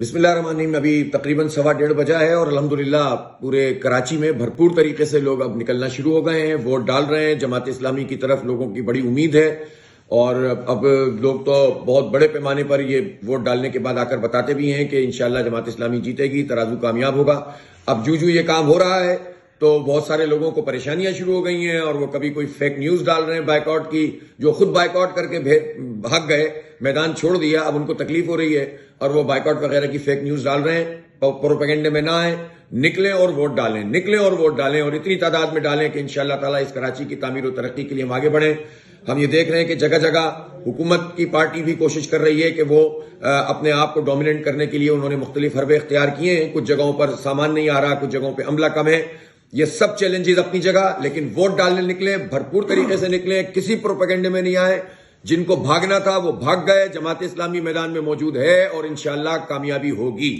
بسم اللہ الرحمن الرحیم. ابھی تقریباً 1:15 بجا ہے اور الحمدللہ پورے کراچی میں بھرپور طریقے سے لوگ اب نکلنا شروع ہو گئے ہیں، ووٹ ڈال رہے ہیں. جماعت اسلامی کی طرف لوگوں کی بڑی امید ہے اور اب لوگ تو بہت بڑے پیمانے پر یہ ووٹ ڈالنے کے بعد آ کر بتاتے بھی ہیں کہ انشاءاللہ جماعت اسلامی جیتے گی، ترازو کامیاب ہوگا. اب جو یہ کام ہو رہا ہے تو بہت سارے لوگوں کو پریشانیاں شروع ہو گئی ہیں اور وہ کبھی کوئی فیک نیوز ڈال رہے ہیں بائیکاٹ کی، جو خود بائیکاٹ کر کے بھاگ گئے، میدان چھوڑ دیا، اب ان کو تکلیف ہو رہی ہے اور وہ بائیکاٹ وغیرہ کی فیک نیوز ڈال رہے ہیں. پروپیگنڈے میں نہ آئیں، نکلیں اور ووٹ ڈالیں، نکلیں اور ووٹ ڈالیں اور اتنی تعداد میں ڈالیں کہ انشاءاللہ تعالیٰ اس کراچی کی تعمیر و ترقی کے لیے ہم آگے بڑھیں. ہم یہ دیکھ رہے ہیں کہ جگہ جگہ حکومت کی پارٹی بھی کوشش کر رہی ہے کہ وہ اپنے آپ کو ڈومیننٹ کرنے کے لیے انہوں نے مختلف حربے اختیار کیے ہیں. کچھ جگہوں پر سامان نہیں آ رہا، کچھ جگہوں پہ عملہ کم ہے. یہ سب چیلنجز اپنی جگہ، لیکن ووٹ ڈالنے نکلیں، بھرپور طریقے سے نکلیں، کسی پروپیگنڈے میں نہیں آئے. جن کو بھاگنا تھا وہ بھاگ گئے. جماعت اسلامی میدان میں موجود ہے اور انشاءاللہ کامیابی ہوگی.